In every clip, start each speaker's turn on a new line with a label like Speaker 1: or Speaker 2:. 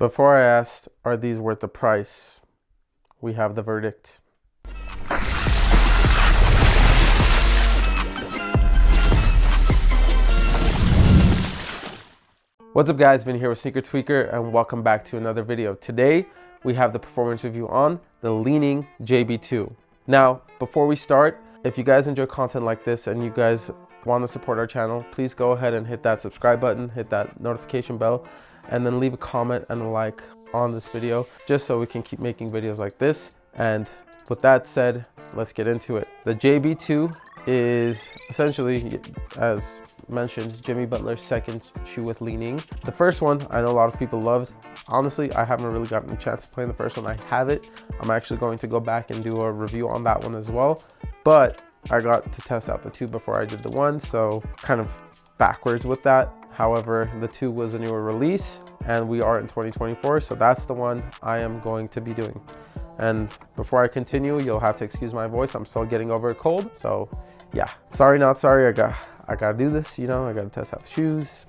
Speaker 1: Before I asked, are these worth the price? We have the verdict. What's up guys, Vin here with Sneaker Tweaker and welcome back to another video. Today we have the performance review on the Li Ning JB2. Now, before we start, if you guys enjoy content like this and you guys want to support our channel, please go ahead and hit that subscribe button, hit that notification bell, and then leave a comment and a like on this video just so we can keep making videos like this. And with that said, let's get into it. The JB2 is essentially, as mentioned, Jimmy Butler's second shoe with Li Ning. The first one I know a lot of people loved. Honestly, I haven't really gotten a chance to play in the first one. I have it. I'm actually going to go back and do a review on that one as well, but I got to test out the two before I did the one, so kind of backwards with that. However, the two was a newer release and we are in 2024, so that's the one I am going to be doing. And before I continue, you'll have to excuse my voice. I'm still getting over a cold, so yeah, sorry not sorry. I gotta do this, you know, I gotta test out the shoes.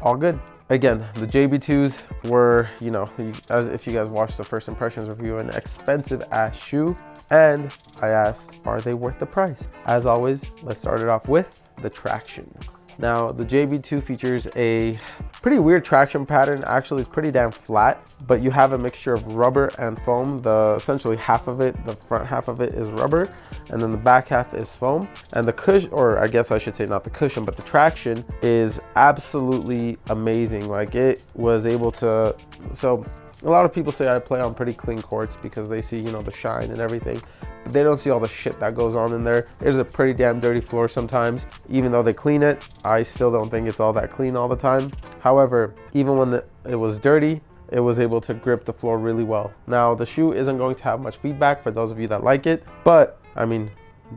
Speaker 1: All good. Again, the JB2s were, you know, as if you guys watched the first impressions review, an expensive ass shoe, and I asked, are they worth the price? As always, let's start it off with the traction. Now, the JB2 features a pretty weird traction pattern. Actually, it's pretty damn flat, but you have a mixture of rubber and foam. Essentially half of it, the front half of it is rubber, and then the back half is foam. And the cushion, or I guess I should say not the cushion, but the traction is absolutely amazing. Like, it was able to, so a lot of people say I play on pretty clean courts because they see, you know, the shine and everything. They don't see all the shit that goes on in there. It is a pretty damn dirty floor sometimes. Even though they clean it, I still don't think it's all that clean all the time. However, even when it was dirty, it was able to grip the floor really well. Now, the shoe isn't going to have much feedback for those of you that like it, but I mean,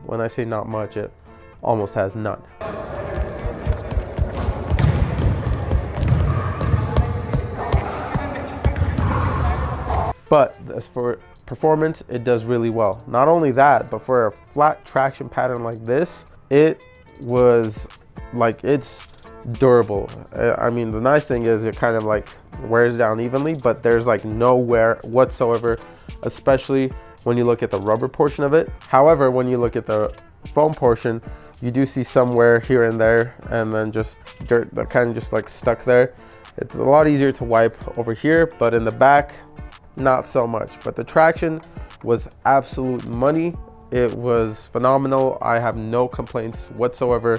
Speaker 1: when I say not much, it almost has none. But as for performance, it does really well. Not only that, but for a flat traction pattern like this, it was like, it's durable. I mean, the nice thing is it kind of like wears down evenly, but there's like no wear whatsoever, especially when you look at the rubber portion of it. However, when you look at the foam portion, you do see some wear here and there, and then just dirt that kind of just like stuck there. It's a lot easier to wipe over here, but in the back, not so much. But the traction was absolute money. It was phenomenal. I have no complaints whatsoever.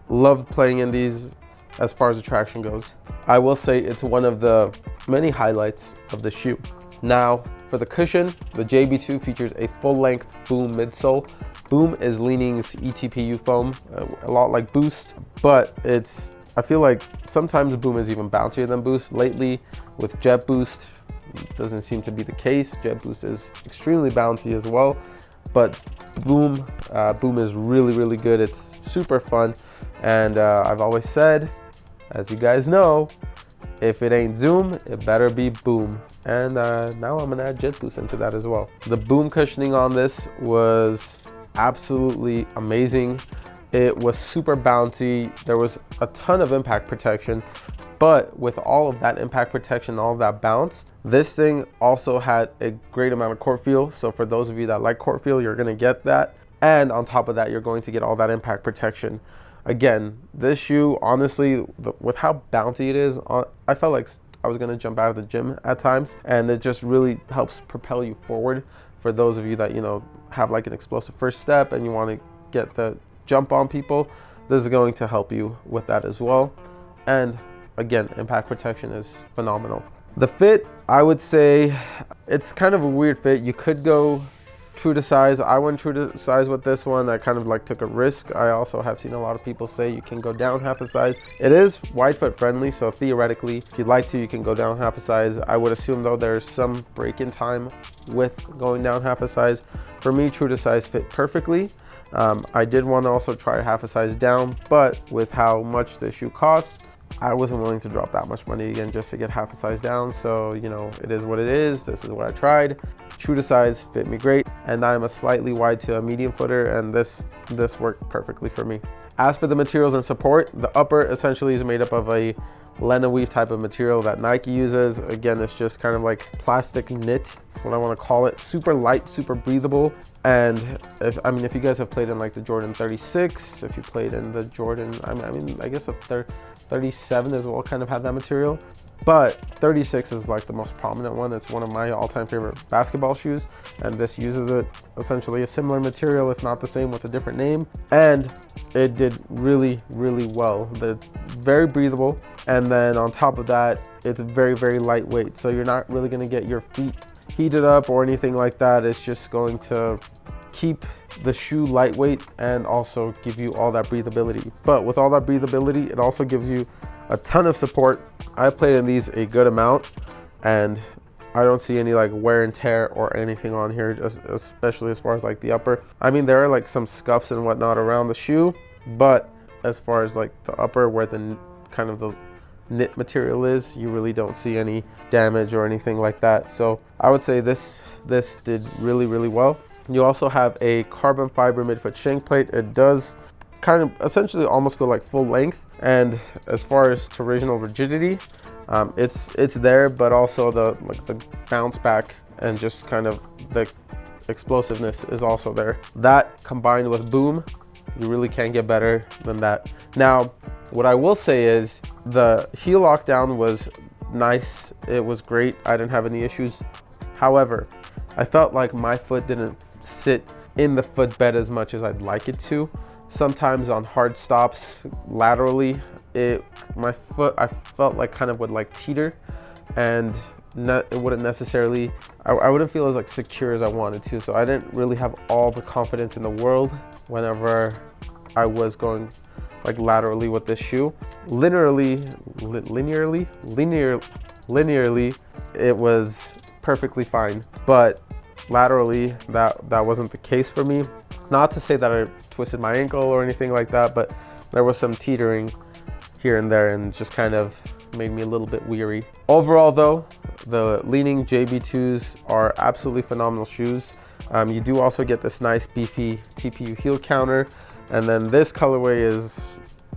Speaker 1: Loved playing in these as far as the traction goes. I will say it's one of the many highlights of the shoe. Now, for the cushion, the JB2 features a full-length Boom midsole. Boom is Li Ning's ETPU foam, a lot like Boost, but I feel like sometimes Boom is even bouncier than Boost. Lately, with Jet Boost, doesn't seem to be the case. Jet Boost is extremely bouncy as well, but Boom is really, really good. It's super fun, and I've always said, as you guys know, if it ain't Zoom, it better be Boom. And now I'm gonna add Jet Boost into that as well. The Boom cushioning on this was absolutely amazing. It was super bouncy. There was a ton of impact protection, but with all of that impact protection, all of that bounce, this thing also had a great amount of court feel. So for those of you that like court feel, you're gonna get that. And on top of that, you're going to get all that impact protection. Again, this shoe, honestly, with how bouncy it is, I felt like I was gonna jump out of the gym at times, and it just really helps propel you forward. For those of you that, you know, have like an explosive first step and you wanna get the jump on people, this is going to help you with that as well. And again, impact protection is phenomenal. The fit, I would say it's kind of a weird fit. You could go true to size. I went true to size with this one. I kind of like took a risk. I also have seen a lot of people say you can go down half a size. It is wide foot friendly, so theoretically, if you'd like to, you can go down half a size. I would assume though there's some break-in time with going down half a size. For me, true to size fit perfectly. I did want to also try half a size down, but with how much the shoe costs, I wasn't willing to drop that much money again just to get half a size down. So, you know, it is what it is. This is what I tried. True to size fit me great, and I'm a slightly wide to a medium footer, and this worked perfectly for me. As for the materials and support, the upper essentially is made up of a Lena weave type of material that Nike uses. Again, it's just kind of like plastic knit. That's what I want to call it. Super light, super breathable. And if you guys have played in like the Jordan 36, if you played in the Jordan, I guess a 37 as well kind of have that material. But 36 is like the most prominent one. It's one of my all-time favorite basketball shoes. And this uses it essentially a similar material, if not the same, with a different name. And it did really, really well. It's very breathable. And then on top of that, it's very, very lightweight. So you're not really gonna get your feet heated up or anything like that. It's just going to keep the shoe lightweight and also give you all that breathability. But with all that breathability, it also gives you a ton of support. I played in these a good amount and I don't see any like wear and tear or anything on here, especially as far as like the upper. I mean, there are like some scuffs and whatnot around the shoe, but as far as like the upper where the kind of the knit material is, you really don't see any damage or anything like that. So I would say this did really, really well. You also have a carbon fiber midfoot shank plate. It does kind of essentially almost go like full length. And as far as torsional rigidity, it's there, but also the bounce back and just kind of the explosiveness is also there. That combined with boom, you really can't get better than that. Now, what I will say is the heel lockdown was nice. It was great. I didn't have any issues. However, I felt like my foot didn't sit in the footbed as much as I'd like it to. Sometimes on hard stops laterally, my foot, I felt like kind of would like teeter, and it wouldn't necessarily, I wouldn't feel as like secure as I wanted to. So I didn't really have all the confidence in the world whenever I was going like laterally with this shoe. Linearly, it was perfectly fine, but laterally that wasn't the case for me. Not to say that I twisted my ankle or anything like that, but there was some teetering here and there and just kind of made me a little bit weary. Overall though, the Li Ning JB2s are absolutely phenomenal shoes. You do also get this nice beefy TPU heel counter, and then this colorway is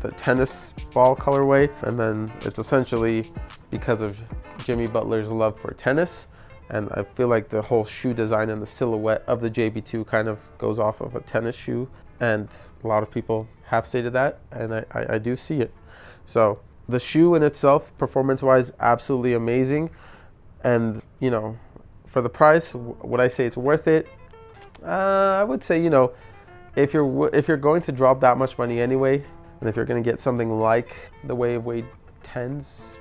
Speaker 1: the tennis ball colorway, and then it's essentially because of Jimmy Butler's love for tennis. And I feel like the whole shoe design and the silhouette of the JB2 kind of goes off of a tennis shoe. And a lot of people have stated that, and I do see it. So the shoe in itself, performance-wise, absolutely amazing. And, you know, for the price, would I say it's worth it? I would say, you know, if you're going to drop that much money anyway, and if you're going to get something like the Wave Weight 10s,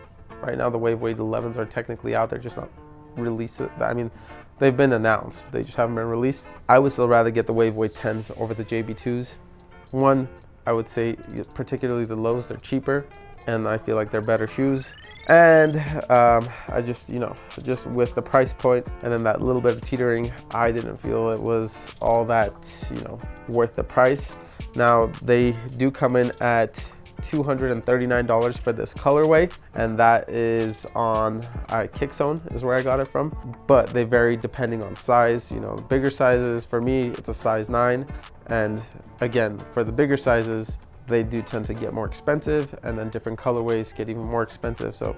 Speaker 1: right now the Wave Weight 11s are technically out, they're just not released. I mean, they've been announced, but they just haven't been released. I would still rather get the Wave Weight 10s over the JB2s. One, I would say particularly the lows, they're cheaper, and I feel like they're better shoes. And I just, you know, just with the price point and then that little bit of teetering, I didn't feel it was all that, you know, worth the price. Now, they do come in at $239 for this colorway, and that is on Kickzone is where I got it from, but they vary depending on size. You know, the bigger sizes, for me, it's a size 9, and again, for the bigger sizes, they do tend to get more expensive, and then different colorways get even more expensive. So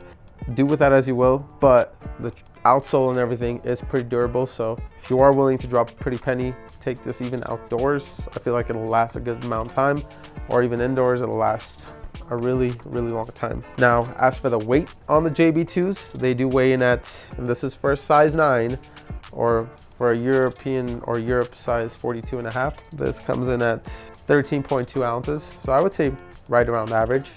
Speaker 1: do with that as you will, but the outsole and everything is pretty durable. So if you are willing to drop a pretty penny, take this even outdoors. I feel like it'll last a good amount of time, or even indoors, it'll last a really, really long time. Now, as for the weight on the JB2s, they do weigh in at, and this is for a size 9, or for a European or Europe size 42.5. This comes in at 13.2 ounces. So I would say right around average,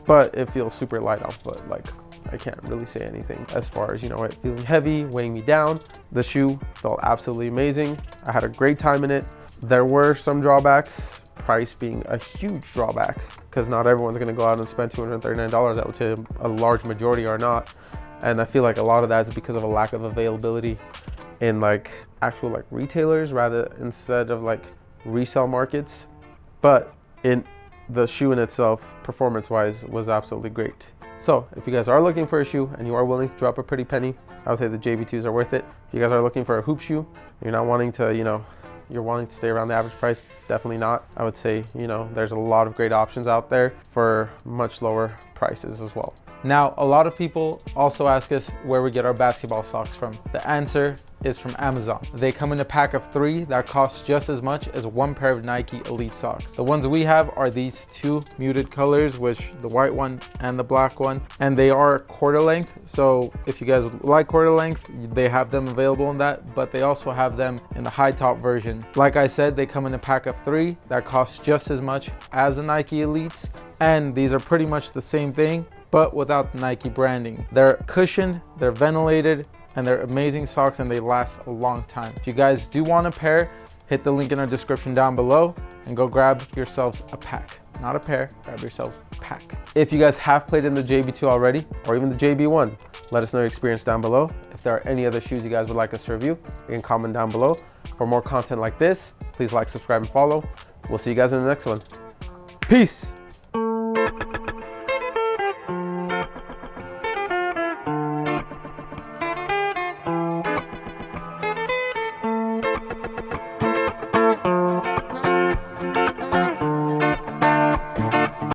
Speaker 1: but it feels super light on foot. Like, I can't really say anything as far as, you know, it feeling heavy, weighing me down. The shoe felt absolutely amazing. I had a great time in it. There were some drawbacks, price being a huge drawback, because not everyone's gonna go out and spend $239. I would say a large majority are not. And I feel like a lot of that is because of a lack of availability in like actual like retailers rather instead of like resale markets. But in the shoe in itself, performance-wise, was absolutely great. So if you guys are looking for a shoe and you are willing to drop a pretty penny, I would say the JB2s are worth it. If you guys are looking for a hoop shoe, you're not wanting to, you know, you're wanting to stay around the average price, definitely not. I would say, you know, there's a lot of great options out there for much lower prices as well. Now, a lot of people also ask us where we get our basketball socks from. The answer is from Amazon. They come in a pack of 3 that costs just as much as 1 pair of Nike Elite socks. The ones we have are these 2 muted colors, which the white one and the black one, and they are quarter length. So if you guys like quarter length, they have them available in that, but they also have them in the high top version. Like I said, they come in a pack of 3 that costs just as much as the Nike Elites, and these are pretty much the same thing, but without the Nike branding. They're cushioned, they're ventilated, and they're amazing socks, and they last a long time. If you guys do want a pair, hit the link in our description down below and go grab yourselves a pack. Not a pair, grab yourselves a pack. If you guys have played in the JB2 already, or even the JB1, let us know your experience down below. If there are any other shoes you guys would like us to review, you can comment down below. For more content like this, please like, subscribe, and follow. We'll see you guys in the next one. Peace.